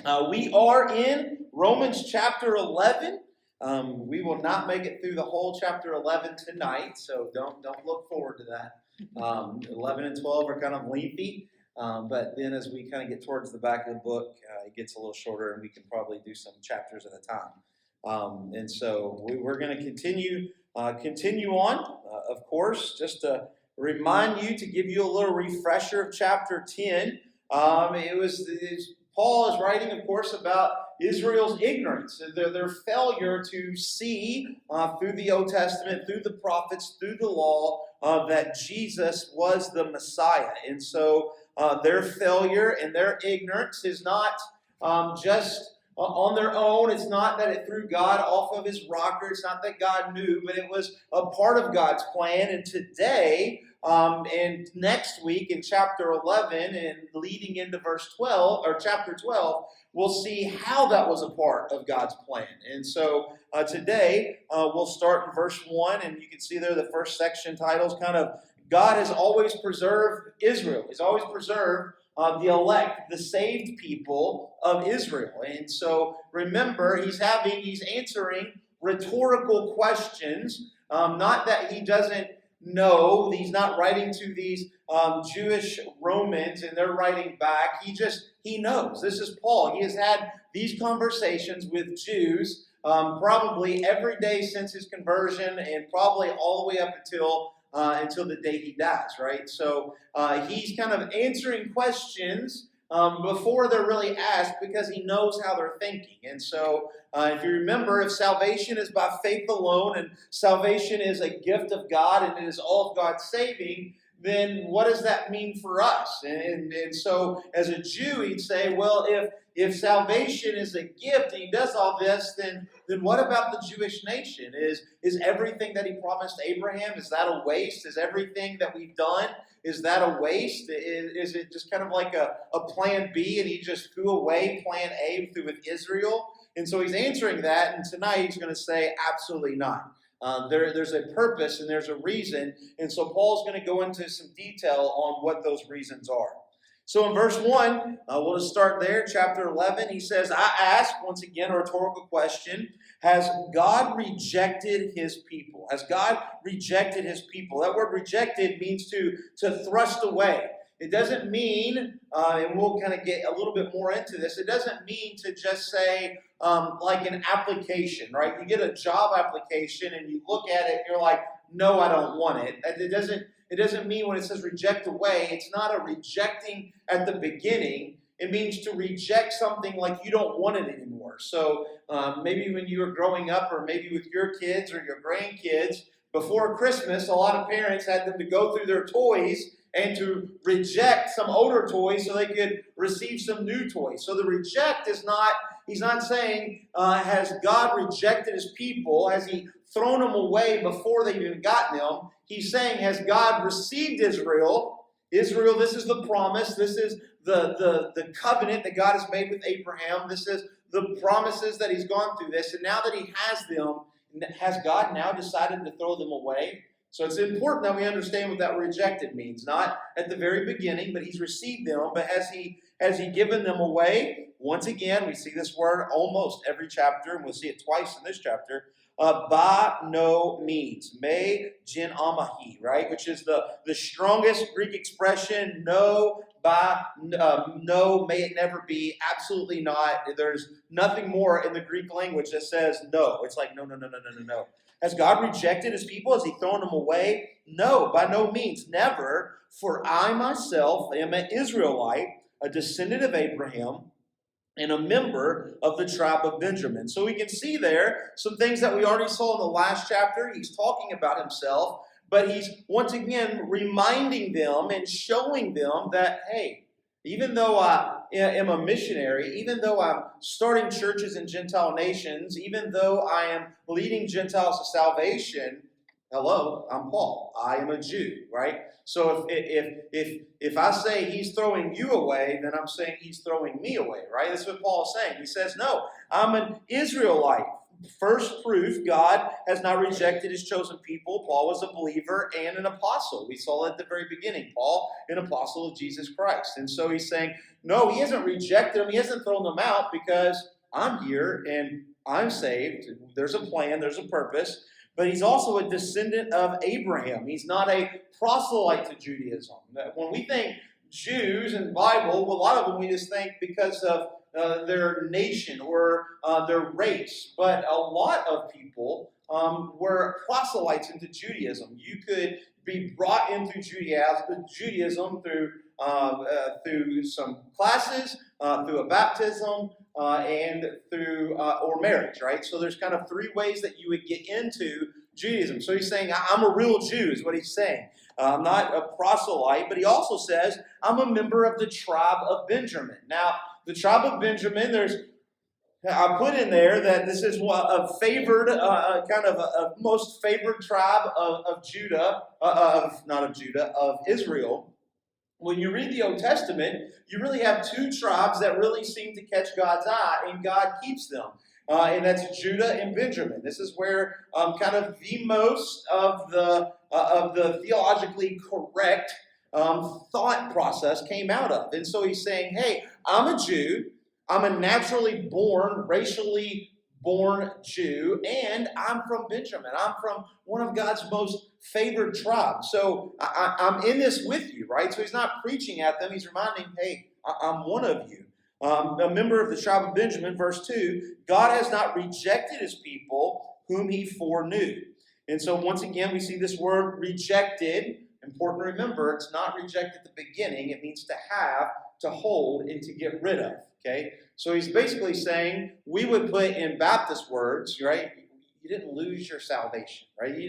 We are in Romans chapter 11. We will not make it through the whole chapter 11 tonight, so don't look forward to that. 11 and 12 are kind of lengthy, but then as we kind of get towards the back of the book, it gets a little shorter, and we can probably do some chapters at a time. And so we're going to continue on, of course, just to remind you, to give you a little refresher of chapter 10. Paul is writing, of course, about Israel's ignorance, their failure to see through the Old Testament, through the prophets, through the law, that Jesus was the Messiah. And so their failure and their ignorance is not just on their own. It's not that it threw God off of his rocker. It's not that God knew, but it was a part of God's plan. And today, and next week in chapter 11 and leading into chapter 12, we'll see how that was a part of God's plan. And so today we'll start in verse 1, and you can see there the first section titles kind of God has always preserved Israel. He's always preserved the elect, the saved people of Israel. And so remember, he's answering rhetorical questions, not that he doesn't know. He's not writing to these Jewish Romans and they're writing back. He knows. This is Paul. He has had these conversations with Jews probably every day since his conversion and probably all the way up until the day he dies, right? So he's kind of answering questions before they're really asked because he knows how they're thinking. And so if you remember, if salvation is by faith alone and salvation is a gift of God and it is all of God saving, then what does that mean for us? And so as a Jew, he'd say, well, if salvation is a gift and he does all this, then what about the Jewish nation? Is everything that he promised Abraham, is that a waste? Is everything that we've done, is that a waste? Is it just kind of like a plan B and he just threw away plan A with Israel? And so he's answering that, and tonight he's going to say absolutely not. There's a purpose and there's a reason, and so Paul's going to go into some detail on what those reasons are. So in verse 1, we'll just start there, chapter 11. He says, I ask, once again, a rhetorical question, has God rejected his people? Has God rejected his people? That word rejected means to thrust away. It doesn't mean, and we'll kind of get a little bit more into this, it doesn't mean to just say, like an application, right? You get a job application and you look at it and you're like, no, I don't want it. It doesn't mean when it says reject away, it's not a rejecting at the beginning. It means to reject something like you don't want it anymore. So maybe when you were growing up or maybe with your kids or your grandkids, before Christmas, a lot of parents had them to go through their toys and to reject some older toys so they could receive some new toys. So the reject is not, he's not saying, has God rejected his people? Has he thrown them away before they've even gotten them? He's saying, has God received Israel? Israel, this is the promise. This is the covenant that God has made with Abraham. This is the promises that he's gone through this. And now that he has them, has God now decided to throw them away? So it's important that we understand what that rejected means. Not at the very beginning, but he's received them. But has he given them away? Once again, we see this word almost every chapter, and we'll see it twice in this chapter. By no means. Me gen amahi, right? Which is the strongest Greek expression. No, no, may it never be. Absolutely not. There's nothing more in the Greek language that says no. It's like no. Has God rejected his people? Has he thrown them away? No, by no means, never. For I myself am an Israelite, a descendant of Abraham, and a member of the tribe of Benjamin. So we can see there some things that we already saw in the last chapter. He's talking about himself, but he's once again reminding them and showing them that, hey, even though I am a missionary, even though I'm starting churches in Gentile nations, even though I am leading Gentiles to salvation, Hello, I'm Paul. I am a Jew, right? So if I say he's throwing you away, then I'm saying he's throwing me away, right? That's what Paul is saying. He says, no, I'm an Israelite. First proof, God has not rejected his chosen people. Paul was a believer and an apostle. We saw that at the very beginning. Paul, an apostle of Jesus Christ. And so he's saying, no, he hasn't rejected them. He hasn't thrown them out because I'm here and I'm saved. There's a plan. There's a purpose. But he's also a descendant of Abraham. He's not a proselyte to Judaism. When we think Jews in the Bible, a lot of them we just think because of their nation or their race. But a lot of people were proselytes into Judaism. You could be brought into Judaism through some classes, through a baptism, and through or marriage, right? So there's kind of three ways that you would get into Judaism. So he's saying, I'm a real Jew, is what he's saying. I'm not a proselyte, but he also says, I'm a member of the tribe of Benjamin. Now, the tribe of Benjamin, I put in there that this is a favored, kind of a most favored tribe of Judah, of Israel. When you read the Old Testament, you really have two tribes that really seem to catch God's eye, and God keeps them. And that's Judah and Benjamin. This is where kind of the most of the theologically correct thought process came out of. And so he's saying, hey, I'm a Jew. I'm a naturally born, racially born Jew, and I'm from Benjamin. I'm from one of God's most favored tribes. So I'm in this with you, right? So he's not preaching at them. He's reminding, hey, I'm one of you. A member of the tribe of Benjamin, verse 2, God has not rejected his people whom he foreknew. And so once again, we see this word rejected. Important to remember, it's not rejected at the beginning. It means to have, to hold, and to get rid of. Okay? So he's basically saying, we would put in Baptist words, right? You didn't lose your salvation, right? You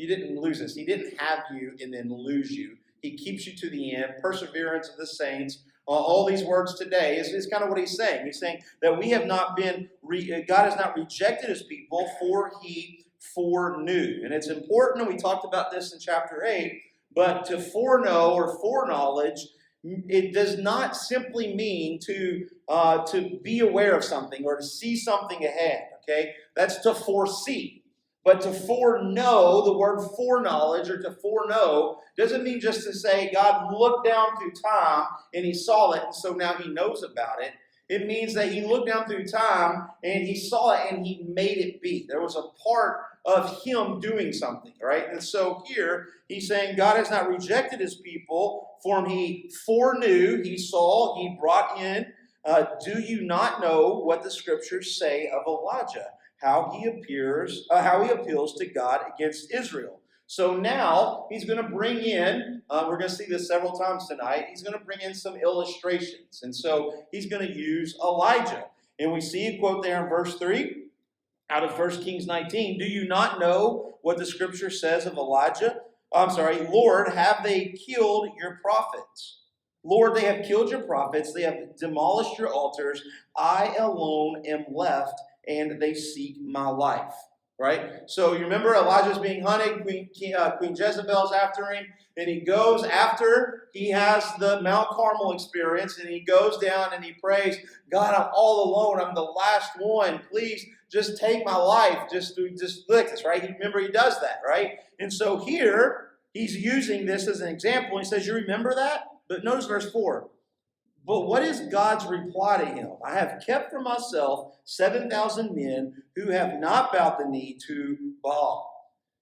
didn't lose this. He didn't have you and then lose you. He keeps you to the end. Perseverance of the saints. All these words today is kind of what he's saying. He's saying that we have not been, God has not rejected his people, for he foreknew. And it's important, and we talked about this in chapter 8, but to foreknow or foreknowledge, it does not simply mean to be aware of something or to see something ahead, okay? That's to foresee. But to foreknow, the word foreknowledge or to foreknow, doesn't mean just to say God looked down through time and he saw it and so now he knows about it. It means that he looked down through time and he saw it and he made it be. There was a part of him doing something, right? And so here he's saying God has not rejected his people, for whom he foreknew, he saw, he brought in. Do you not know what the scriptures say of Elijah? How he appeals to God against Israel. So now he's going to bring in, we're going to see this several times tonight, he's going to bring in some illustrations. And so he's going to use Elijah. And we see a quote there in verse 3 out of 1 Kings 19. Do you not know what the scripture says of Elijah? Lord, have they killed your prophets? Lord, they have killed your prophets. They have demolished your altars. I alone am left, and they seek my life. Right? So you remember Elijah's being hunted. Queen Jezebel's after him. And he goes after he has the Mount Carmel experience. And he goes down and he prays, God, I'm all alone. I'm the last one. Please just take my life. Just look at this, right? Remember he does that, right? And so here he's using this as an example. He says, you remember that? But notice verse 4. But what is God's reply to him? I have kept for myself 7,000 men who have not bowed the knee to Baal.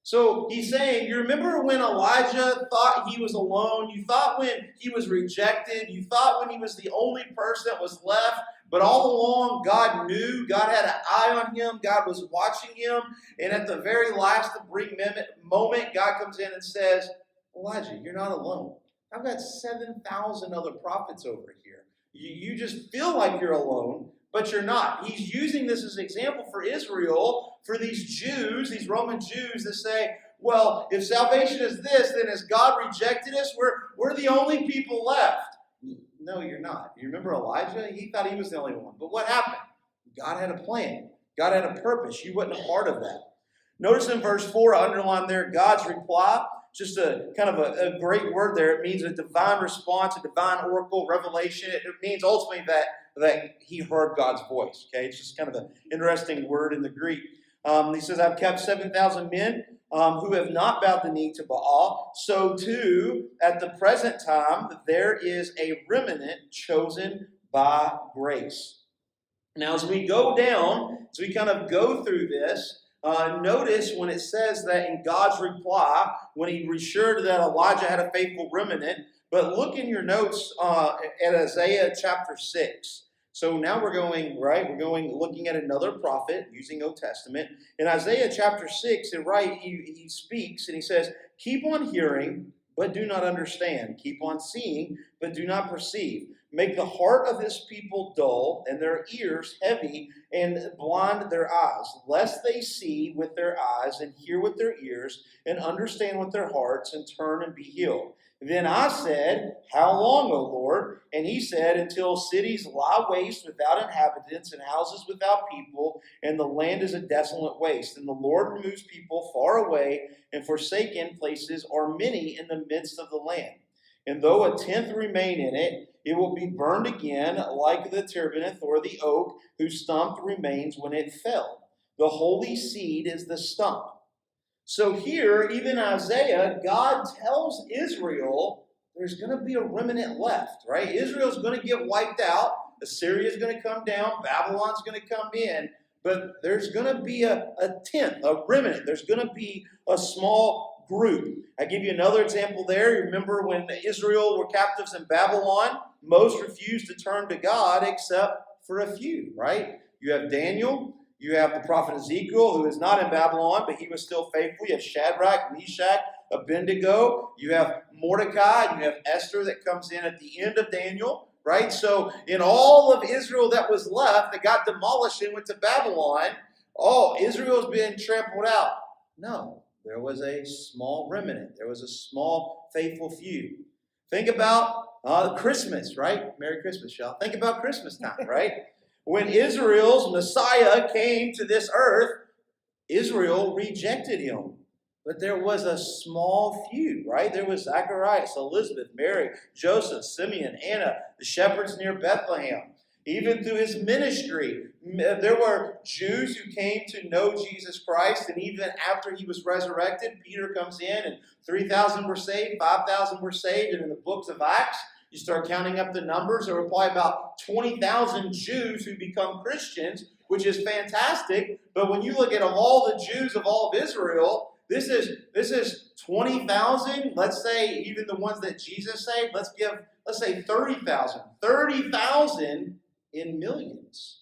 So he's saying, you remember when Elijah thought he was alone? You thought when he was rejected? You thought when he was the only person that was left? But all along, God knew. God had an eye on him. God was watching him. And at the very last moment, God comes in and says, Elijah, you're not alone. I've got 7,000 other prophets over here. You just feel like you're alone, but you're not. He's using this as an example for Israel, for these Jews, these Roman Jews that say, well, if salvation is this, then has God rejected us? We're the only people left. No, you're not. You remember Elijah? He thought he was the only one. But what happened? God had a plan. God had a purpose. You wasn't a part of that. Notice in verse 4, I underline there, God's reply. Just a kind of a great word there. It means a divine response, a divine oracle, revelation. It means ultimately that he heard God's voice. Okay, it's just kind of an interesting word in the Greek. He says, I've kept 7,000 men who have not bowed the knee to Baal. So too, at the present time, there is a remnant chosen by grace. Now, as we go down, as we kind of go through this, notice when it says that in God's reply, when he assured that Elijah had a faithful remnant, but look in your notes at Isaiah chapter 6. So now we're going, looking at another prophet using Old Testament. In Isaiah chapter 6, he speaks and he says, keep on hearing, but do not understand. Keep on seeing, but do not perceive. Make the heart of this people dull and their ears heavy and blind their eyes, lest they see with their eyes and hear with their ears and understand with their hearts and turn and be healed. Then I said, how long, O Lord? And he said, until cities lie waste without inhabitants and houses without people, and the land is a desolate waste. And the Lord removes people far away, and forsaken places are many in the midst of the land. And though a tenth remain in it, it will be burned again like the terebinth or the oak, whose stump remains when it fell. The holy seed is the stump. So here, even Isaiah, God tells Israel there's going to be a remnant left, right? Israel's going to get wiped out. Assyria's going to come down. Babylon's going to come in. But there's going to be a tenth, a remnant. There's going to be a small group. I give you another example there. You remember when Israel were captives in Babylon, most refused to turn to God except for a few, right? You have Daniel. You have the prophet Ezekiel, who is not in Babylon, but he was still faithful. You have Shadrach, Meshach, Abednego. You have Mordecai, and you have Esther that comes in at the end of Daniel, right? So in all of Israel that was left, that got demolished and went to Babylon, Israel's been trampled out. No, there was a small remnant. There was a small, faithful few. Think about Christmas, right? Merry Christmas, y'all. Think about Christmas time, right? When Israel's Messiah came to this earth, Israel rejected him. But there was a small few, right? There was Zacharias, Elizabeth, Mary, Joseph, Simeon, Anna, the shepherds near Bethlehem. Even through his ministry, there were Jews who came to know Jesus Christ, and even after he was resurrected, Peter comes in, and 3,000 were saved, 5,000 were saved, and in the books of Acts, you start counting up the numbers, there were probably about 20,000 Jews who become Christians, which is fantastic. But when you look at all the Jews of all of Israel, this is 20,000. Let's say even the ones that Jesus saved, let's say 30,000. 30,000 in millions.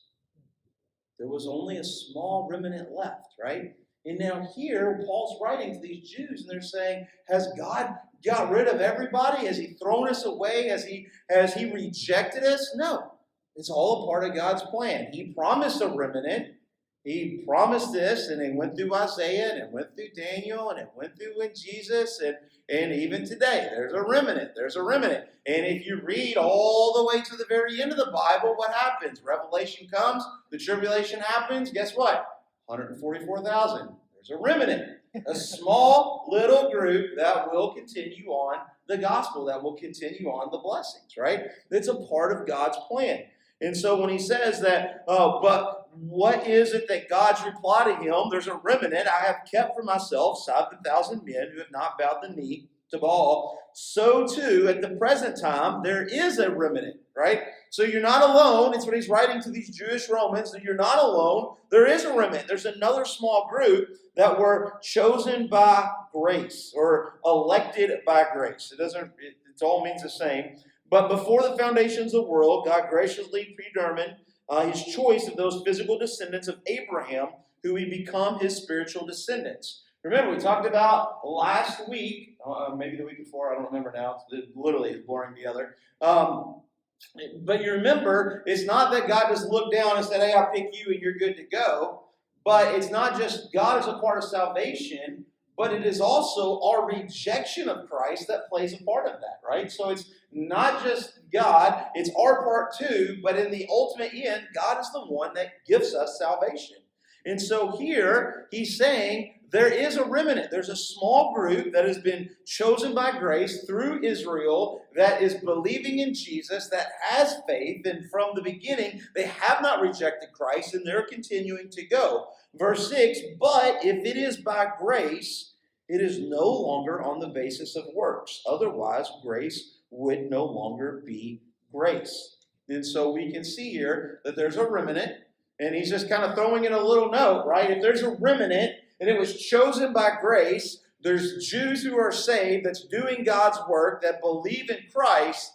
There was only a small remnant left, right? And now here, Paul's writing to these Jews, and they're saying, has God got rid of everybody? Has he thrown us away? Has he rejected us? No. It's all a part of God's plan. He promised a remnant. He promised this, and it went through Isaiah, and it went through Daniel, and it went through in Jesus, and even today, there's a remnant. There's a remnant. And if you read all the way to the very end of the Bible, what happens? Revelation comes, the tribulation happens, guess what? 144,000. There's a remnant. A small little group that will continue on the gospel, that will continue on the blessings, right? It's a part of God's plan. And so when he says that, but what is it that God's reply to him? There's a remnant. I have kept for myself 7,000 men who have not bowed the knee to Baal. So too, at the present time, there is a remnant, right? So you're not alone. It's what he's writing to these Jewish Romans, that you're not alone. There is a remnant. There's another small group that were chosen by grace or elected by grace. It all means the same. But before the foundations of the world, God graciously predetermined his choice of those physical descendants of Abraham who would become his spiritual descendants. Remember, we talked about last week, maybe the week before, I don't remember now. It literally is blurring together. But you remember, it's not that God just looked down and said, hey, I'll pick you and you're good to go. But it's not just God is a part of salvation, but it is also our rejection of Christ that plays a part of that, right? So it's not just God, it's our part too, but in the ultimate end, God is the one that gives us salvation. And so here, he's saying there is a remnant. There's a small group that has been chosen by grace through Israel that is believing in Jesus, that has faith, and from the beginning they have not rejected Christ, and they're continuing to go. Verse 6, but if it is by grace, it is no longer on the basis of works. Otherwise, grace would no longer be grace. And so we can see here that there's a remnant, and he's just kind of throwing in a little note, right? If there's a remnant, and it was chosen by grace, there's Jews who are saved, that's doing God's work, that believe in Christ,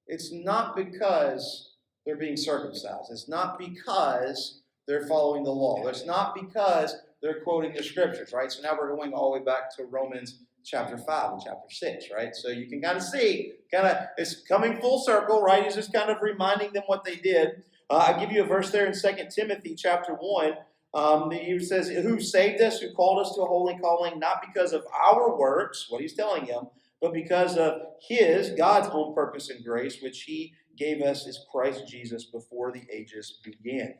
it's not because they're being circumcised. It's not because they're following the law. It's not because they're quoting the scriptures, right? So now we're going all the way back to Romans chapter 5 and chapter 6, right? So you can kind of see, it's coming full circle, right? He's just kind of reminding them what they did. I'll give you a verse there in 2 Timothy chapter 1. He says, who saved us, who called us to a holy calling, not because of our works, what he's telling them, but because of God's own purpose and grace, which he gave us as Christ Jesus before the ages began.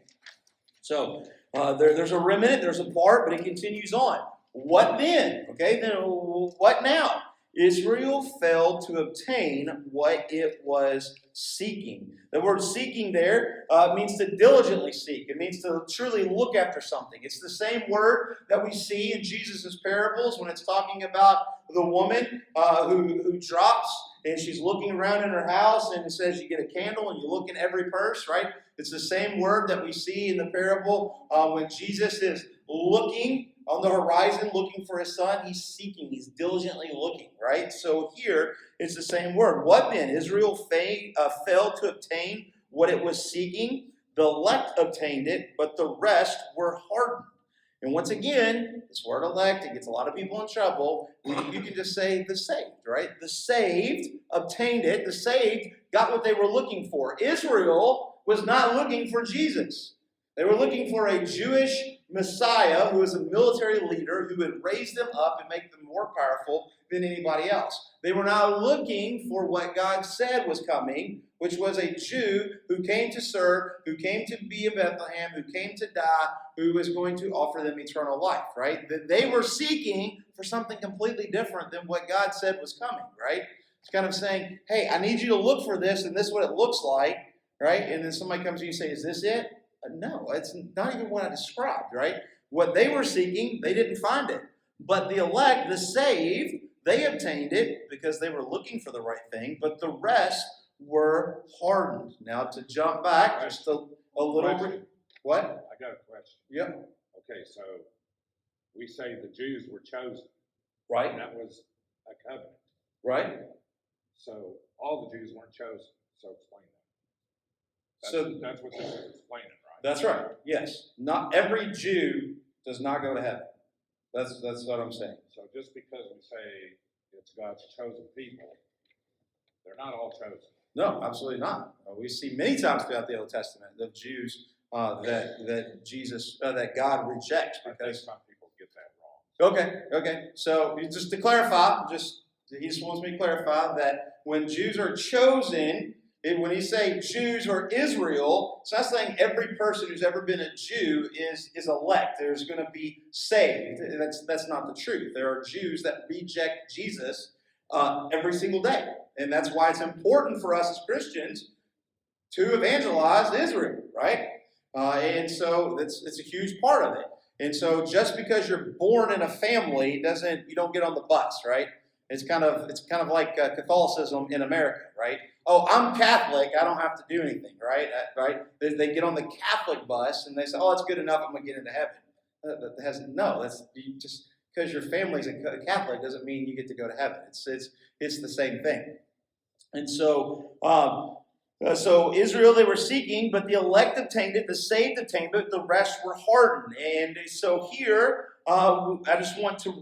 So there's a remnant, there's a part, but it continues on. What then? Okay, then what now? Israel failed to obtain what it was seeking. The word seeking there means to diligently seek. It means to truly look after something. It's the same word that we see in Jesus' parables when it's talking about the woman who drops and she's looking around in her house and it says you get a candle and you look in every purse, right? It's the same word that we see in the parable when Jesus is looking on the horizon, looking for his son. He's seeking, he's diligently looking, right? So here it's the same word. What then? Israel failed to obtain what it was seeking. The elect obtained it, but the rest were hardened. And once again, this word elect, it gets a lot of people in trouble. You can just say the saved, right? The saved obtained it. The saved got what they were looking for. Israel was not looking for Jesus. They were looking for a Jewish Messiah who was a military leader who would raise them up and make them more powerful than anybody else. They were not looking for what God said was coming, which was a Jew who came to serve, who came to be in Bethlehem, who came to die, who was going to offer them eternal life, right? They were seeking for something completely different than what God said was coming, right? It's kind of saying, hey, I need you to look for this, and this is what it looks like, right? And then somebody comes to you and says, is this it? No, it's not even what I described, right? What they were seeking, they didn't find it. But the elect, the saved, they obtained it because they were looking for the right thing, but the rest were hardened. Now, to jump back just a little bit. What? I got a question. Yep. Okay, so we say the Jews were chosen. Right. And that was a covenant. Right. So all the Jews weren't chosen. So explain that. That's what this is explaining, right? That's right. Yes. Not every Jew does not go to heaven. That's what I'm saying. So just because we say it's God's chosen people, they're not all chosen. No, absolutely not. We see many times throughout the Old Testament the Jews that God rejects because some people get that wrong. Okay. So just to clarify, he just wants me to clarify that when Jews are chosen, when he say Jews or Israel, it's not saying every person who's ever been a Jew is elect. There's going to be saved. That's not the truth. There are Jews that reject Jesus every single day. And that's why it's important for us as Christians to evangelize Israel, right? And so it's a huge part of it. And so just because you're born in a family you don't get on the bus, right? It's kind of like Catholicism in America, right? Oh, I'm Catholic, I don't have to do anything, right? They get on the Catholic bus and they say, oh, it's good enough, I'm going to get into heaven. That's just because your family's a Catholic doesn't mean you get to go to heaven. It's the same thing. And so Israel they were seeking, but the elect obtained it, the saved obtained it, the rest were hardened. And so here, I just want to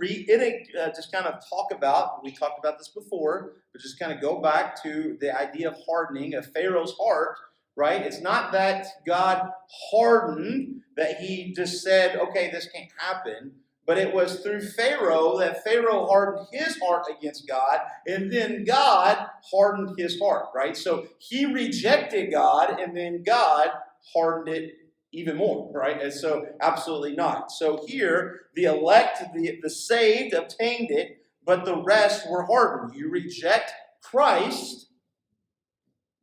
just kind of talk about, we talked about this before, but just kind of go back to the idea of hardening of Pharaoh's heart, right? It's not that God hardened, that he just said, okay, this can't happen. But it was through Pharaoh that Pharaoh hardened his heart against God, and then God hardened his heart, right? So he rejected God, and then God hardened it even more, right? And so absolutely not. So here, the elect, the saved obtained it, but the rest were hardened. You reject Christ,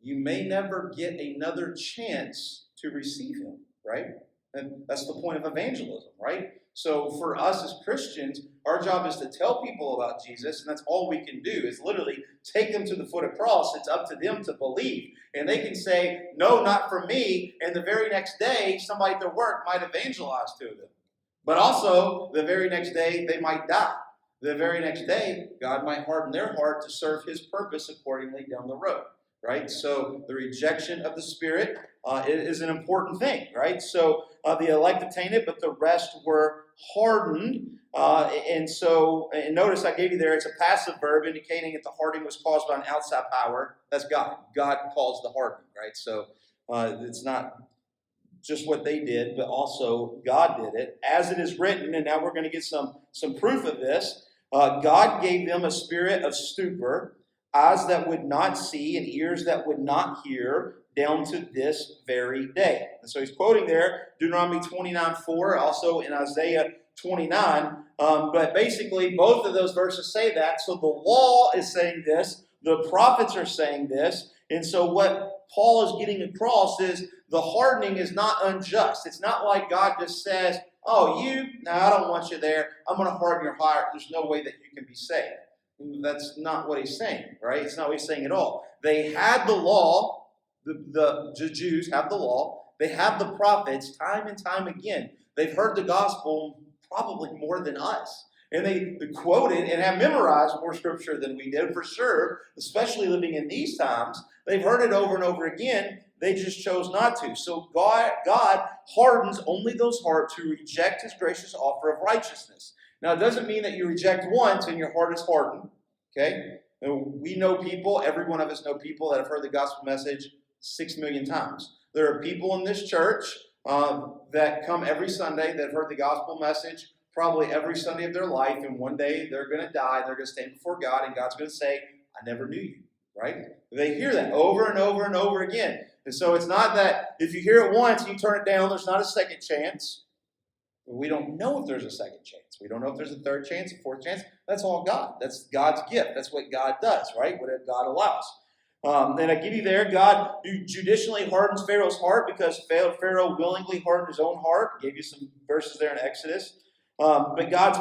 you may never get another chance to receive him, right? And that's the point of evangelism, right? So for us as Christians, our job is to tell people about Jesus, and that's all we can do is literally take them to the foot of the cross. It's up to them to believe. And they can say, no, not for me, and the very next day, somebody at their work might evangelize to them. But also, the very next day, they might die. The very next day, God might harden their heart to serve his purpose accordingly down the road, right? So the rejection of the Spirit is an important thing, right? So the elect obtained it, but the rest were hardened. And notice I gave you there, it's a passive verb indicating that the hardening was caused by an outside power. That's God. God caused the hardening, right? So it's not just what they did, but also God did it. As it is written, and now we're going to get some proof of this, God gave them a spirit of stupor, eyes that would not see and ears that would not hear, down to this very day. And so he's quoting there Deuteronomy 29:4, also in Isaiah 29. But basically, both of those verses say that. So the law is saying this. The prophets are saying this. And so what Paul is getting across is the hardening is not unjust. It's not like God just says, oh, I don't want you there. I'm going to harden your heart. There's no way that you can be saved. That's not what he's saying, right? It's not what he's saying at all. They had the law. The Jews have the law. They have the prophets time and time again. They've heard the gospel probably more than us. And they quoted and have memorized more scripture than we did, for sure, especially living in these times. They've heard it over and over again. They just chose not to. So God hardens only those hearts who reject his gracious offer of righteousness. Now, it doesn't mean that you reject once and your heart is hardened. Okay? We know people, every one of us know people that have heard the gospel message 6 million times. There are people in this church that come every Sunday that have heard the gospel message probably every Sunday of their life, and one day they're going to die, they're going to stand before God, and God's going to say, I never knew you, right? They hear that over and over and over again. And so it's not that if you hear it once and you turn it down, there's not a second chance. We don't know if there's a second chance. We don't know if there's a third chance, a fourth chance. That's all God. That's God's gift. That's what God does, right? Whatever God allows. And I give you there, God judicially hardens Pharaoh's heart because Pharaoh willingly hardened his own heart. I gave you some verses there in Exodus. But God's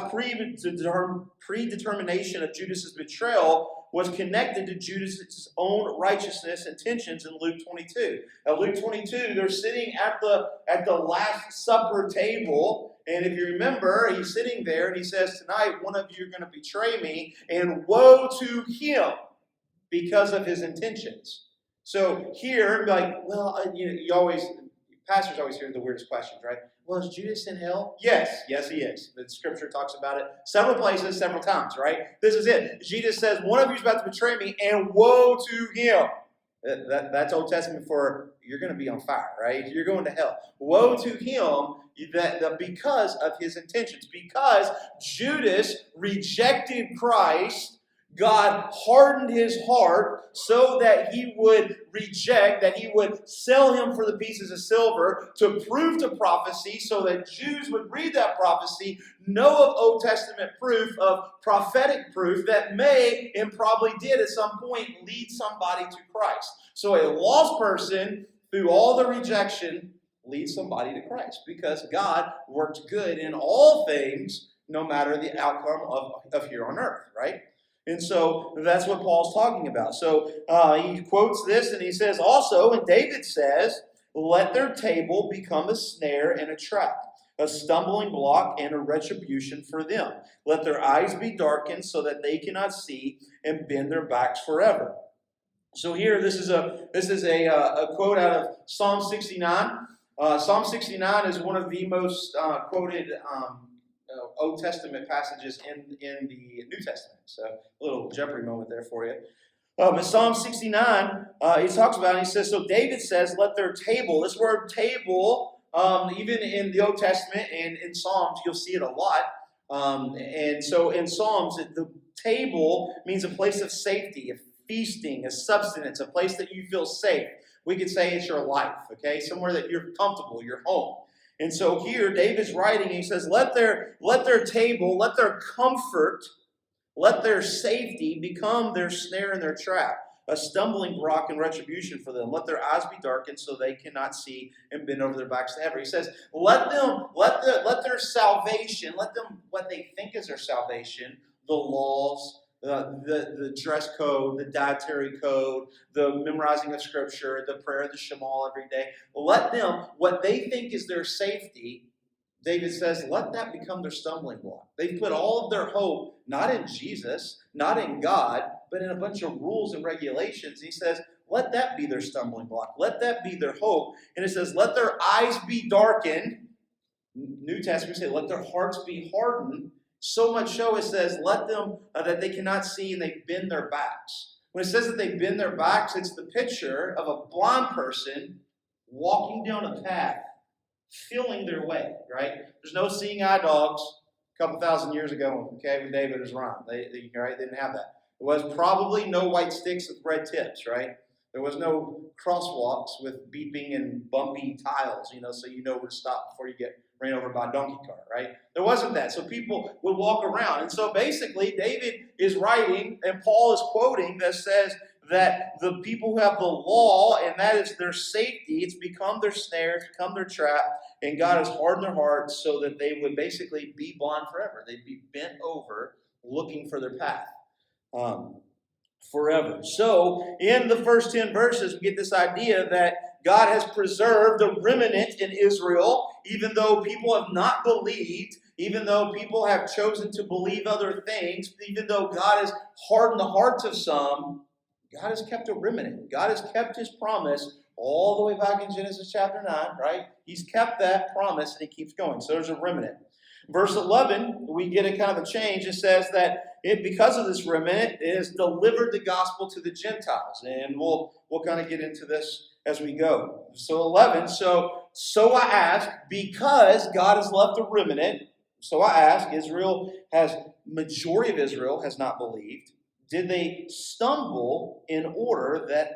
predetermination of Judas' betrayal was connected to Judas' own righteousness intentions in Luke 22. Now, Luke 22, they're sitting at the Last Supper table, and if you remember, he's sitting there, and he says, tonight, one of you are going to betray me, and woe to him because of his intentions. So here, pastors always hear the weirdest questions, right? Well, is Judas in hell? Yes, he is. The scripture talks about it several places, several times, right? This is it. Jesus says, one of you is about to betray me, and woe to him. That's Old Testament for you're going to be on fire, right? You're going to hell. Woe to him because of his intentions. Because Judas rejected Christ, God hardened his heart so that he would reject, that he would sell him for the pieces of silver to prove to prophecy so that Jews would read that prophecy, know of Old Testament proof, of prophetic proof that may and probably did at some point lead somebody to Christ. So a lost person, through all the rejection, leads somebody to Christ because God worked good in all things, no matter the outcome of here on earth, right? And so that's what Paul's talking about. So he quotes this and he says also, and David says, let their table become a snare and a trap, a stumbling block and a retribution for them. Let their eyes be darkened so that they cannot see and bend their backs forever. So here, this is a quote out of Psalm 69. Psalm 69 is one of the most quoted Old Testament passages in the New Testament. So a little Jeopardy moment there for you. But Psalm 69, he talks about it. He says, so David says, let their table, this word table, even in the Old Testament and in Psalms, you'll see it a lot. And so in Psalms, the table means a place of safety, of feasting, a substance, a place that you feel safe. We could say it's your life, okay? Somewhere that you're comfortable, your home. And so here, David's writing, he says, let their table, let their comfort, let their safety become their snare and their trap, a stumbling block and retribution for them. Let their eyes be darkened so they cannot see and bend over their backs to ever. He says, let their salvation, let them, what they think is their salvation, the laws, the dress code, the dietary code, the memorizing of scripture, the prayer of the Shema every day. Let them, what they think is their safety, David says, let that become their stumbling block. They put all of their hope, not in Jesus, not in God, but in a bunch of rules and regulations. He says, let that be their stumbling block. Let that be their hope. And it says, let their eyes be darkened. New Testament say, let their hearts be hardened. So much so, it says, let them, that they cannot see and they bend their backs. When it says that they bend their backs, it's the picture of a blind person walking down a path, feeling their way, right? There's no seeing eye dogs a couple thousand years ago, okay, when David was around. They didn't have that. There was probably no white sticks with red tips, right? There was no crosswalks with beeping and bumpy tiles, so you know where to stop before you get ran over by a donkey cart, right? There wasn't that. So people would walk around. And so basically, David is writing, and Paul is quoting that says that the people who have the law, and that is their safety, it's become their snare, it's become their trap, and God has hardened their hearts so that they would basically be blind forever. They'd be bent over looking for their path forever. So in the first 10 verses, we get this idea that God has preserved the remnant in Israel, even though people have not believed, even though people have chosen to believe other things, even though God has hardened the hearts of some, God has kept a remnant. God has kept his promise all the way back in Genesis chapter 9, right? He's kept that promise and he keeps going. So there's a remnant. Verse 11, we get a kind of a change. It says that because of this remnant, it has delivered the gospel to the Gentiles. And we'll kind of get into this as we go. So 11, so I ask, because God has left a remnant, so I ask, majority of Israel has not believed. Did they stumble in order that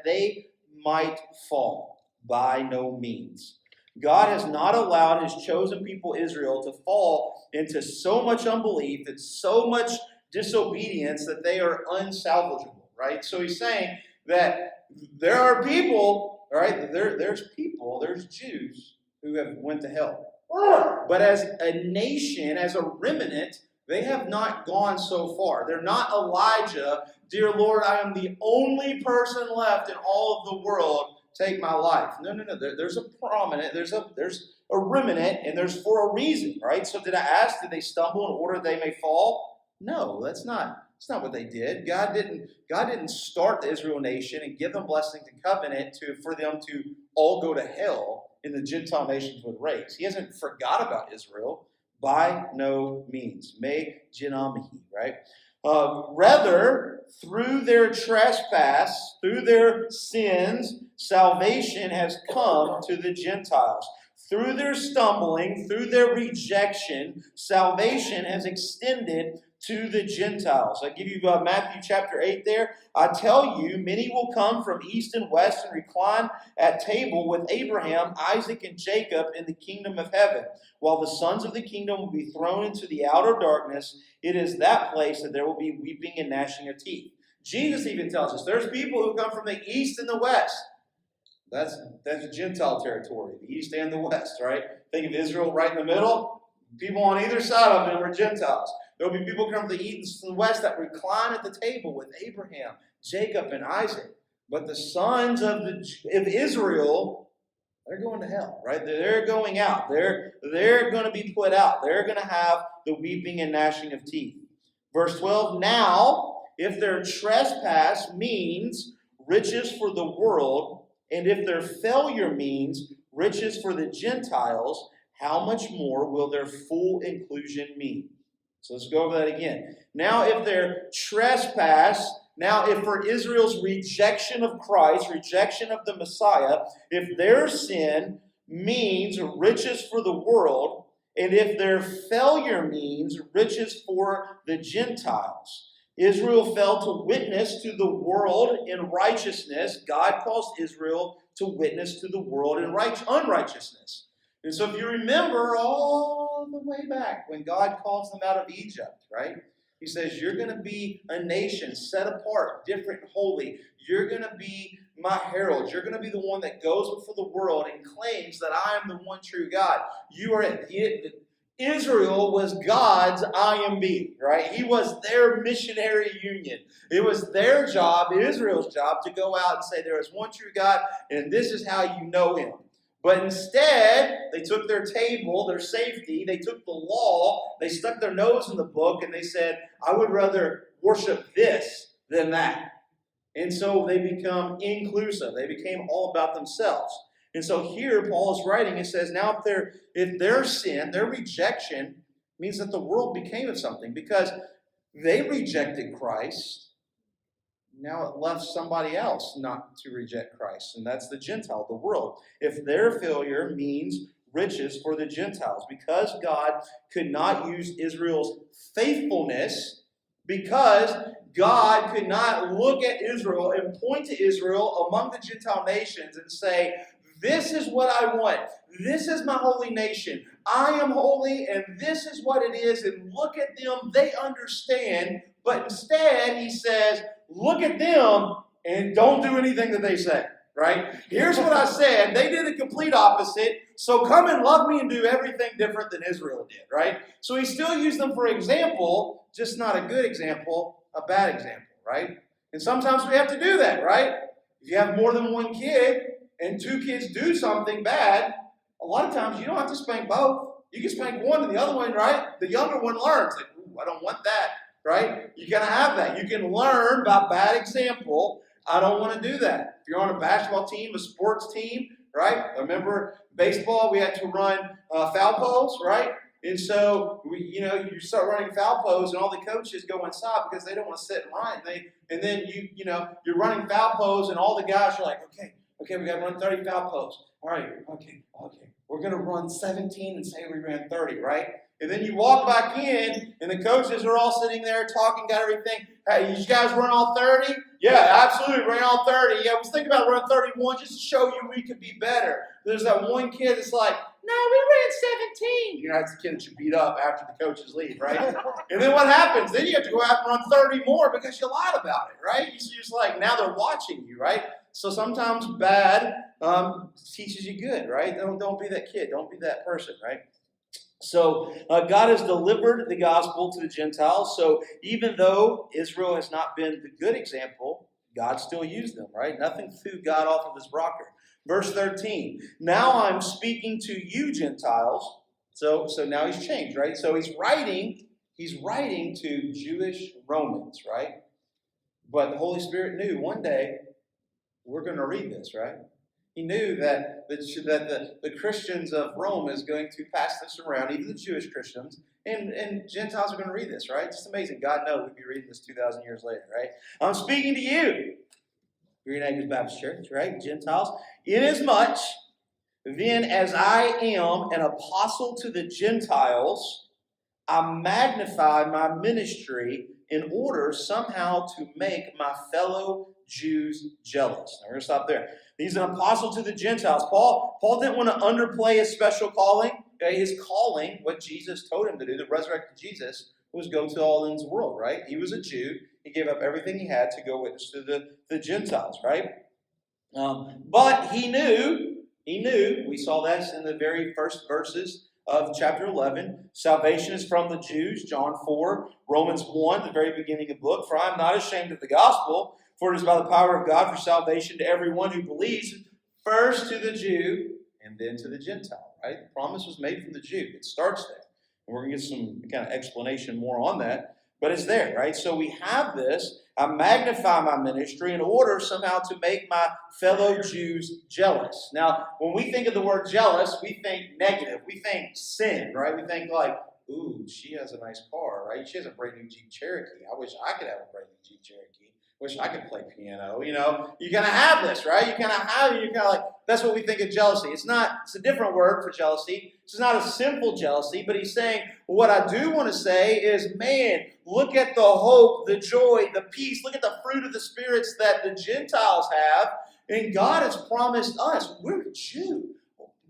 they might fall? By no means. God has not allowed his chosen people Israel to fall into so much unbelief and so much disobedience that they are unsalvageable, right? So he's saying that there are people, right? There's Jews who have went to hell. But as a nation, as a remnant, they have not gone so far. They're not Elijah, dear Lord, I am the only person left in all of the world. Take my life. No. There's a prominent, there's a remnant, and there's for a reason, right? So did I ask, did they stumble in order they may fall? No, that's not what they did. God didn't start the Israel nation and give them blessings and covenant for them to all go to hell and the Gentile nations would raise. He hasn't forgot about Israel. By no means. Me genamihi, right? Rather, through their trespass, through their sins, salvation has come to the Gentiles. Through their stumbling, through their rejection, salvation has extended to the Gentiles. I give you Matthew chapter 8 there. I tell you, many will come from east and west and recline at table with Abraham, Isaac, and Jacob in the kingdom of heaven. While the sons of the kingdom will be thrown into the outer darkness, it is that place that there will be weeping and gnashing of teeth. Jesus even tells us there's people who come from the east and the west. That's Gentile territory, the east and the west, right? Think of Israel right in the middle. People on either side of them are Gentiles. There will be people come from the east and the west that recline at the table with Abraham, Jacob, and Isaac. But the sons of Israel, they're going to hell, right? They're going out. They're going to be put out. They're going to have the weeping and gnashing of teeth. Verse 12, now, if their trespass means riches for the world, and if their failure means riches for the Gentiles, how much more will their full inclusion mean? So let's go over that again. Now, if their trespass, now if for Israel's rejection of Christ, rejection of the Messiah, if their sin means riches for the world, and if their failure means riches for the Gentiles, Israel fell to witness to the world in righteousness. God calls Israel to witness to the world in unrighteousness. And so if you remember all the way back when God calls them out of Egypt, right? He says, you're going to be a nation set apart, different, holy. You're going to be my herald. You're going to be the one that goes before the world and claims that I am the one true God. You are it. Israel was God's IMB, right? He was their missionary union. It was their job, Israel's job, to go out and say there is one true God, and this is how you know him. But instead, they took their table, their safety, they took the law, they stuck their nose in the book, and they said, I would rather worship this than that. And so they become inclusive. They became all about themselves. And so here, Paul is writing, it says, now if their sin, their rejection, means that the world became of something, because they rejected Christ, now it left somebody else not to reject Christ, and that's the Gentile, the world. If their failure means riches for the Gentiles, because God could not use Israel's faithfulness, because God could not look at Israel and point to Israel among the Gentile nations and say, this is what I want. This is my holy nation. I am holy, and this is what it is. And look at them. They understand. But instead, he says, look at them and don't do anything that they say. Right? Here's what I said. They did the complete opposite. So come and love me and do everything different than Israel did. Right? So he still used them for example, just not a good example, a bad example. Right? And sometimes we have to do that. Right? If you have more than one kid, and two kids do something bad, a lot of times you don't have to spank both. You can spank one and the other one, right? The younger one learns. Like, ooh, I don't want that, right? You got to have that. You can learn by bad example. I don't want to do that. If you're on a basketball team, a sports team, right? Remember baseball, we had to run foul poles, right? And so, you start running foul poles, and all the coaches go inside because they don't want to sit and run. And then you're running foul poles, and all the guys are like, okay, we got to run 30 foul posts. All right, okay. We're going to run 17 and say we ran 30, right? And then you walk back in, and the coaches are all sitting there talking, got everything. Hey, you guys run all 30? Yeah, absolutely, ran all 30. Yeah, I was thinking about running 31 just to show you we could be better. There's that one kid that's like, no, we ran 17. That's the kid that you beat up after the coaches leave, right? And then what happens? Then you have to go out and run 30 more because you lied about it, right? You're just like, now they're watching you, right? So sometimes bad teaches you good, right? Don't be that kid. Don't be that person, right? So God has delivered the gospel to the Gentiles. So even though Israel has not been the good example, God still used them, right? Nothing threw God off of his rocker. Verse 13, now I'm speaking to you, Gentiles. So now he's changed, right? So he's writing to Jewish Romans, right? But the Holy Spirit knew one day we're going to read this, right? He knew that the Christians of Rome is going to pass this around, even the Jewish Christians, and Gentiles are going to read this, right? It's amazing. God knows we'd be reading this 2,000 years later, right? I'm speaking to you, Green Acres Baptist Church, right? Gentiles. Inasmuch, then, as I am an apostle to the Gentiles, I magnify my ministry in order somehow to make my fellow Jews jealous. Now we're going to stop there. He's an apostle to the Gentiles. Paul didn't want to underplay his special calling. Okay? His calling, what Jesus told him to do, the resurrected Jesus, was go to all ends of the world, right? He was a Jew. He gave up everything he had to go witness to the Gentiles, right? But he knew, we saw that in the very first verses of chapter 11. Salvation is from the Jews, John 4, Romans 1, the very beginning of the book. For I am not ashamed of the gospel, for it is by the power of God for salvation to everyone who believes, first to the Jew and then to the Gentile, right? The promise was made from the Jew. It starts there. And we're going to get some kind of explanation more on that. But it's there, right? So we have this. I magnify my ministry in order somehow to make my fellow Jews jealous. Now, when we think of the word jealous, we think negative. We think sin, right? We think like, ooh, she has a nice car, right? She has a brand new Jeep Cherokee. I wish I could have a brand new Jeep Cherokee. Wish I could play piano. You're going to have this, right? You're kind of like, That's what we think of jealousy. It's a different word for jealousy. It's not a sinful jealousy, but he's saying, what I do want to say is, man, look at the hope, the joy, the peace. Look at the fruit of the spirits that the Gentiles have. And God has promised us, we're a Jew.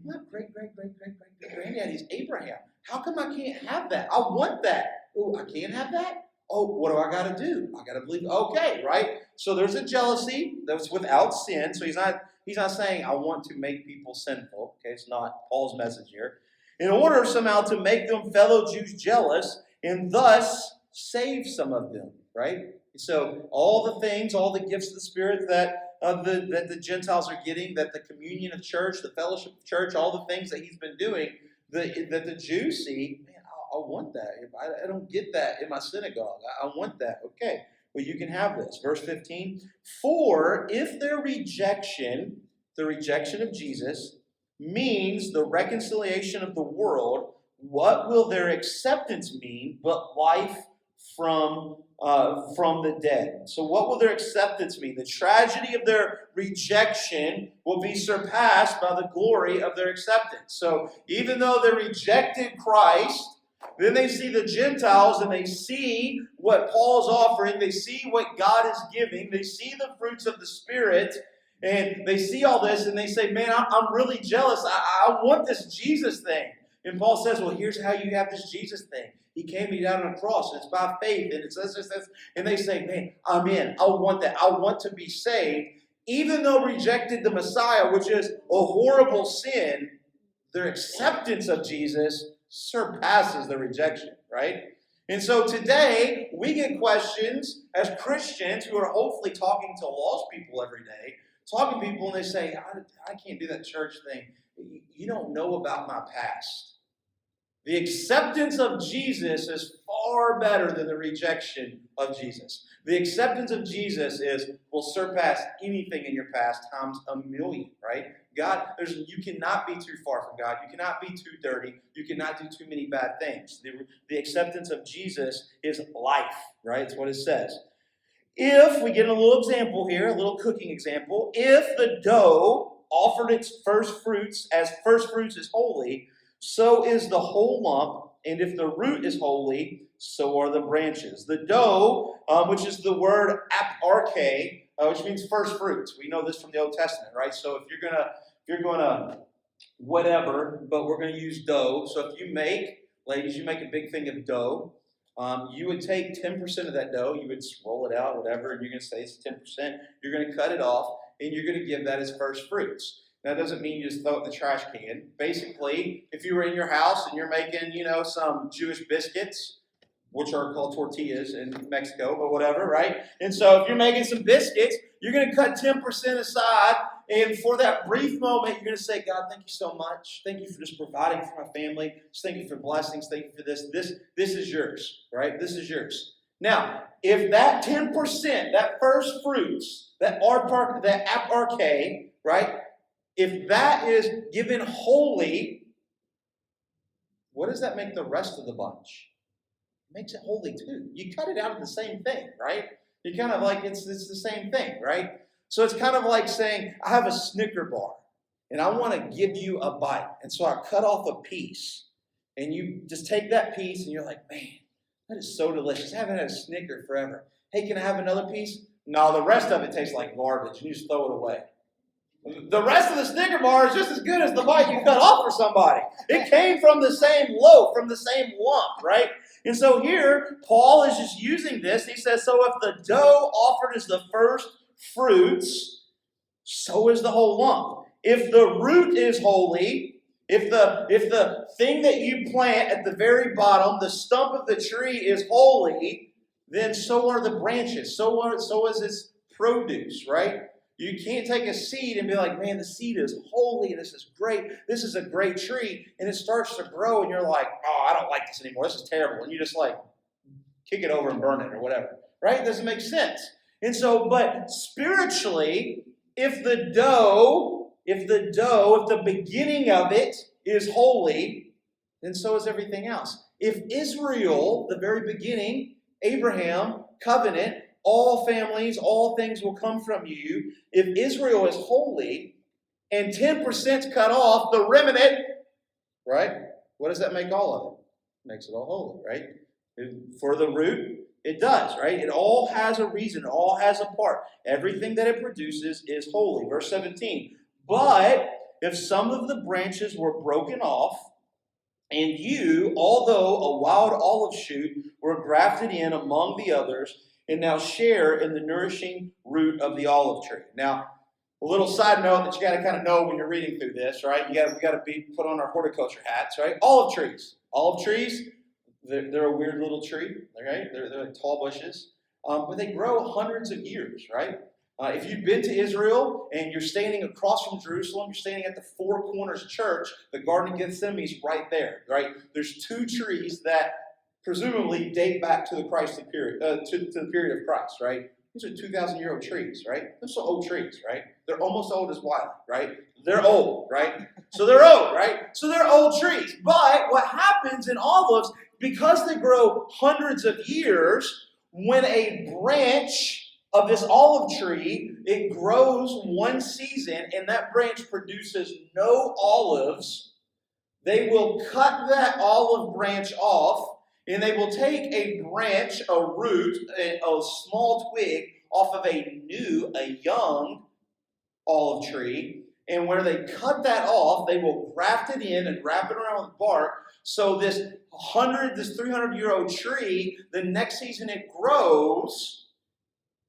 My great-great-great-great-great-granddaddy's Abraham. How come I can't have that? I want that. Oh, I can't have that? Oh, what do I got to do? I got to believe. Okay, right? So there's a jealousy that's without sin. So he's not saying I want to make people sinful. Okay, it's not Paul's message here. In order somehow to make them fellow Jews jealous and thus save some of them, right? So all the things, all the gifts of the Spirit that the Gentiles are getting, that the communion of church, the fellowship of church, all the things that he's been doing, that the Jews see, man, I want that. I don't get that in my synagogue. I want that. Okay, well, you can have this. Verse 15, for if their rejection, the rejection of Jesus, means the reconciliation of the world, what will their acceptance mean but life from the dead? So what will their acceptance mean? The tragedy of their rejection will be surpassed by the glory of their acceptance. So even though they rejected Christ, then they see the Gentiles and they see what Paul's offering. They see what God is giving. They see the fruits of the Spirit. And they see all this and they say, man, I'm really jealous. I want this Jesus thing. And Paul says, well, here's how you have this Jesus thing. He came to you down on a cross, and it's by faith, and it's this. And they say, man, I'm in. I want that. I want to be saved. Even though rejected the Messiah, which is a horrible sin, their acceptance of Jesus surpasses the rejection, right? And so today, we get questions as Christians who are hopefully talking to lost people every day, talking to people, and they say, I can't do that church thing. You don't know about my past. The acceptance of Jesus is far better than the rejection of Jesus. The acceptance of Jesus will surpass anything in your past times a million, right? You cannot be too far from God. You cannot be too dirty. You cannot do too many bad things. The acceptance of Jesus is life, right? That's what it says. If we get a little example here, a little cooking example, if the dough offered its first fruits is holy, so is the whole lump, and if the root is holy, so are the branches. The dough, which is the word aparche, which means first fruits. We know this from the Old Testament, right? So if you're gonna whatever, but we're gonna use dough. So if you make a big thing of dough, you would take 10% of that dough, you would roll it out, whatever, and you're gonna say it's 10%. You're gonna cut it off, and you're gonna give that as first fruits. That doesn't mean you just throw it in the trash can. Basically, if you were in your house and you're making, some Jewish biscuits, which are called tortillas in Mexico, but whatever, right? And so if you're making some biscuits, you're going to cut 10% aside, and for that brief moment, you're going to say, God, thank you so much. Thank you for just providing for my family. Just thank you for blessings. Thank you for this. This is yours, right? This is yours. Now, if that 10%, that first fruits, that aparche, right? If that is given holy, what does that make the rest of the bunch? It makes it holy too. You cut it out of the same thing, right? You're kind of like, it's the same thing, right? So it's kind of like saying, I have a Snicker bar, and I want to give you a bite. And so I cut off a piece, and you just take that piece, and you're like, man, that is so delicious. I haven't had a Snicker forever. Hey, can I have another piece? No, the rest of it tastes like garbage, and you just throw it away. The rest of the Snicker bar is just as good as the bite you cut off for somebody. It came from the same loaf, from the same lump, right? And so here, Paul is just using this. He says, so if the dough offered is the first fruits, so is the whole lump. If the root is holy, if the thing that you plant at the very bottom, the stump of the tree is holy, then so are the branches. So is its produce, right? You can't take a seed and be like, man, the seed is holy. This is great. This is a great tree. And it starts to grow and you're like, oh, I don't like this anymore. This is terrible. And you just like kick it over and burn it or whatever. Right? It doesn't make sense. And so, but spiritually, if the beginning of it is holy, then so is everything else. If Israel, the very beginning, Abraham, covenant, all families, all things will come from you. If Israel is holy, and 10% cut off, the remnant, right? What does that make all of it? It makes it all holy, right? For the root, it does, right? It all has a reason. It all has a part. Everything that it produces is holy. Verse 17. But if some of the branches were broken off, and you, although a wild olive shoot, were grafted in among the others, and now share in the nourishing root of the olive tree. Now, a little side note that you got to kind of know when you're reading through this, right? We got to put on our horticulture hats, right? Olive trees. Olive trees, they're a weird little tree, right? They're like tall bushes, but they grow hundreds of years, right? If you've been to Israel and you're standing across from Jerusalem, you're standing at the Four Corners Church, the Garden of Gethsemane is right there, right? There's two trees that presumably date back to the period, to the period of Christ, right? These are 2,000-year-old trees, right? Those are old trees, right? They're almost old as Wiley, right? They're old, right? So they're old, right? So they're old trees. But what happens in olives, because they grow hundreds of years, when a branch of this olive tree, it grows one season, and that branch produces no olives, they will cut that olive branch off, and they will take a branch, a root, a small twig off of a young olive tree, and where they cut that off, they will graft it in and wrap it around with bark. So this 300-year-old tree, the next season it grows,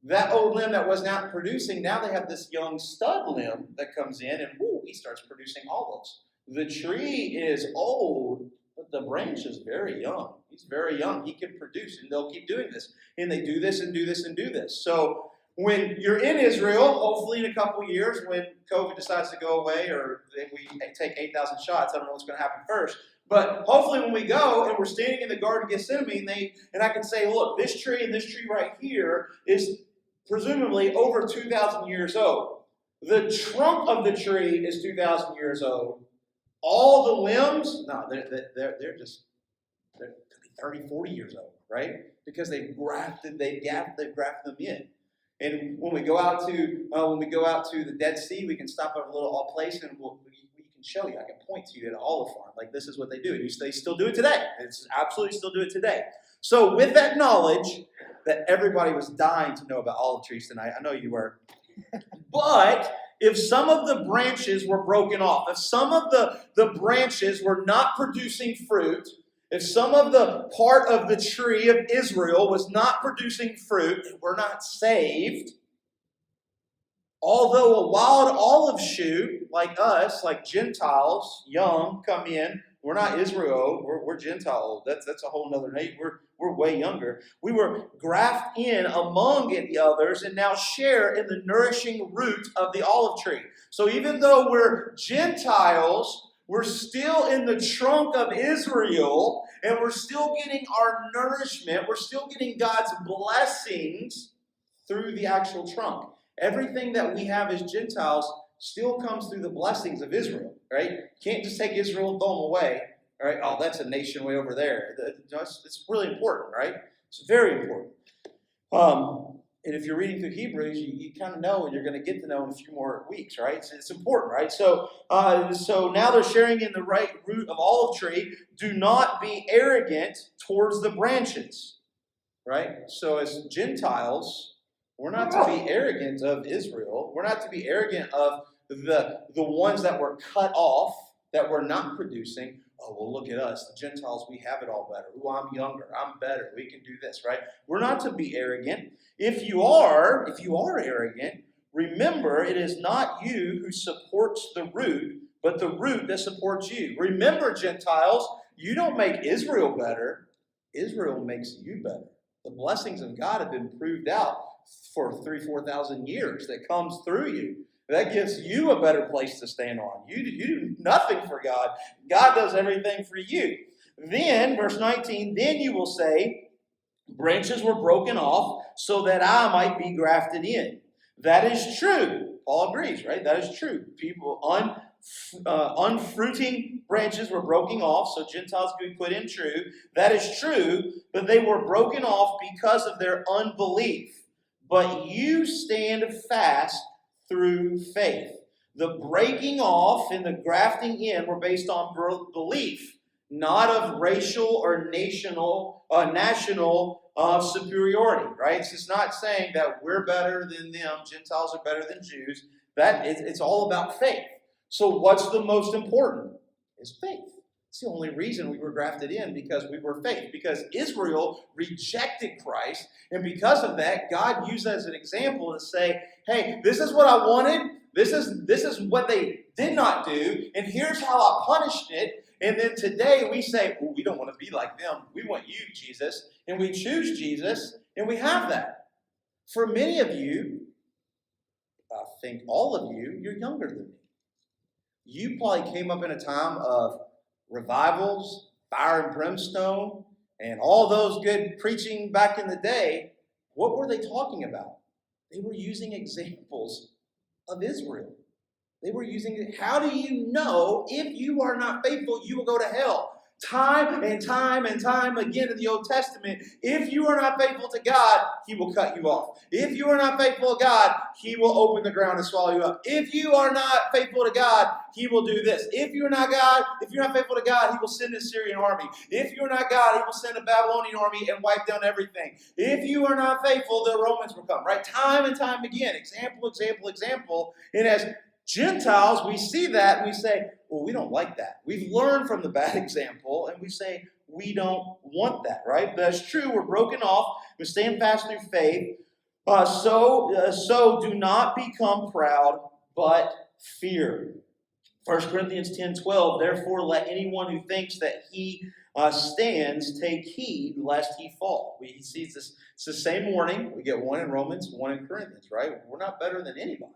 that old limb that was not producing, now they have this young stud limb that comes in, and he starts producing olives. The tree is old, but the branch is very young. He's very young. He can produce, and they'll keep doing this. And they do this and do this and do this. So when you're in Israel, hopefully in a couple of years, when COVID decides to go away, or if we take 8,000 shots, I don't know what's going to happen first. But hopefully when we go and we're standing in the Garden of Gethsemane, and I can say, look, this tree and this tree right here is presumably over 2,000 years old. The trunk of the tree is 2,000 years old. All the limbs, no, they're 30, 40 years old, right? Because they've grafted them in. And when we go out to the Dead Sea, we can stop at a little place, and we can show you. I can point to you at an olive farm. Like, this is what they do. And they still do it today. It's absolutely still do it today. So with that knowledge that everybody was dying to know about olive trees tonight, I know you were. But if some of the branches were broken off, if some of the branches were not producing fruit, if some of the part of the tree of Israel was not producing fruit, and we're not saved, although a wild olive shoot, like us, like Gentiles, young, come in, we're not Israel, we're Gentile. That's a whole nother name. We're way younger. We were grafted in among the others and now share in the nourishing root of the olive tree. So even though we're Gentiles, we're still in the trunk of Israel, and we're still getting our nourishment. We're still getting God's blessings through the actual trunk. Everything that we have as Gentiles still comes through the blessings of Israel, right? You can't just take Israel and throw them away, right? Oh, that's a nation way over there. It's really important, right? It's very important. And if you're reading through Hebrews, you kind of know, and you're going to get to know in a few more weeks, right? So it's important, right? So now they're sharing in the right root of olive tree. Do not be arrogant towards the branches, right? So as Gentiles, we're not to be arrogant of Israel. We're not to be arrogant of the ones that were cut off, that were not producing. Oh, well, look at us. The Gentiles, we have it all better. Ooh, I'm younger. I'm better. We can do this, right? We're not to be arrogant. If you are arrogant, remember it is not you who supports the root, but the root that supports you. Remember, Gentiles, you don't make Israel better. Israel makes you better. The blessings of God have been proved out for 4,000 years that comes through you. That gives you a better place to stand on. You do nothing for God. God does everything for you. Then, verse 19, then you will say, branches were broken off so that I might be grafted in. That is true. Paul agrees, right? That is true. People, unfruiting branches were broken off, so Gentiles could be put in true. That is true, but they were broken off because of their unbelief. But you stand fast through faith. The breaking off and the grafting in were based on belief, not of racial or national superiority, right? It's not saying that we're better than them, Gentiles are better than Jews. It's all about faith. So what's the most important? Is faith. It's the only reason we were grafted in, because we were faith. Because Israel rejected Christ, and because of that, God used that as an example to say, hey, this is what I wanted, this is what they did not do, and here's how I punished it. And then today we say, well, we don't want to be like them. We want you, Jesus. And we choose Jesus, and we have that. For many of you, I think all of you, you're younger than me. You probably came up in a time of revivals, fire and brimstone, and all those good preaching back in the day. What were they talking about? They were using examples of Israel. They were using, how do you know if you are not faithful, you will go to hell? Time and time and time again in the Old Testament, if you are not faithful to God, He will cut you off. If you are not faithful to God, He will open the ground and swallow you up. If you are not faithful to God, He will do this. If you're not faithful to God, He will send a Syrian army. If you're not God, He will send a Babylonian army and wipe down everything. If you are not faithful, the Romans will come. Right? Time and time again. Example, example, example. And as Gentiles, we see that and we say, well, we don't like that. We've learned from the bad example and we say, we don't want that, right? But that's true. We're broken off. We stand fast through faith. So do not become proud, but fear. 1 Corinthians 10:12, therefore let anyone who thinks that he stands take heed lest he fall. We see this. It's the same warning. We get one in Romans, one in Corinthians, right? We're not better than anybody.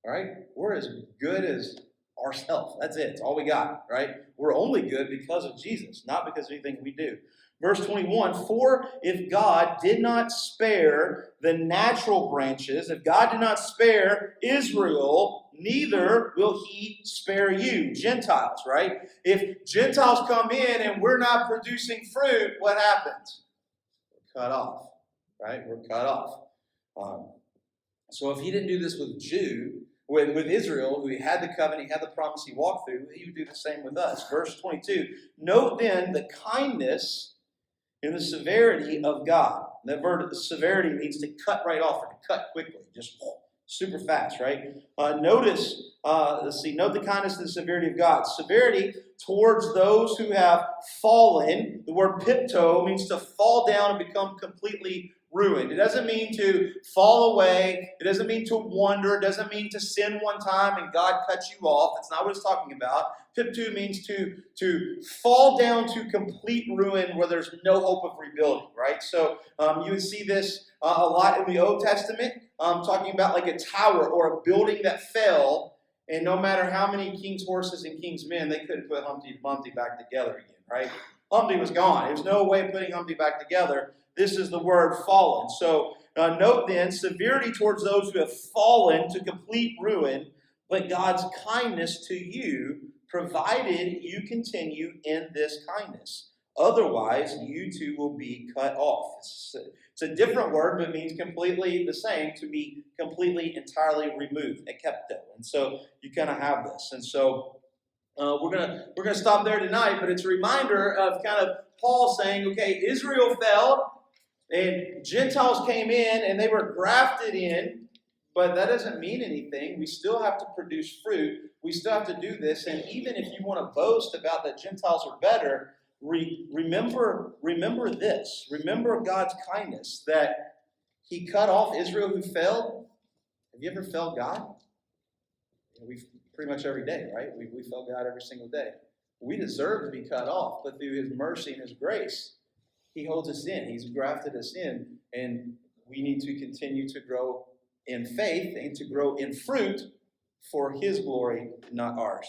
All right? We're as good as ourselves. That's it. It's all we got, right? We're only good because of Jesus, not because of anything we do. Verse 21, for if God did not spare the natural branches, if God did not spare Israel, neither will He spare you, Gentiles, right? If Gentiles come in and we're not producing fruit, what happens? We're cut off, right? We're cut off. So if He didn't do this with Israel, who He had the covenant, He had the promise, He walked through, He would do the same with us. Verse 22, note then the kindness and the severity of God. That word severity means to cut right off or to cut quickly, just super fast, right? Note the kindness and the severity of God. Severity towards those who have fallen. The word pipto means to fall down and become completely ruined. It doesn't mean to fall away. It doesn't mean to wander. It doesn't mean to sin one time and God cuts you off. That's not what it's talking about. Piptu means to fall down to complete ruin where there's no hope of rebuilding, right? So you would see this a lot in the Old Testament, talking about like a tower or a building that fell, and no matter how many king's horses and king's men, they couldn't put Humpty back together again, right? Humpty was gone. There's no way of putting Humpty back together. This is the word fallen. So note then, severity towards those who have fallen to complete ruin, but God's kindness to you, provided you continue in this kindness. Otherwise, you too will be cut off. It's a different word, but it means completely the same, to be completely, entirely removed, ekepto. And so you kind of have this. And so we're gonna stop there tonight, but it's a reminder of kind of Paul saying, okay, Israel fell, and Gentiles came in, and they were grafted in, but that doesn't mean anything. We still have to produce fruit. We still have to do this, and even if you want to boast about that Gentiles are better, remember this. Remember God's kindness, that He cut off Israel who failed. Have you ever failed God? We pretty much every day, right? We fail God every single day. We deserve to be cut off, but through His mercy and His grace, He holds us in. He's grafted us in, and we need to continue to grow in faith and to grow in fruit for His glory, not ours.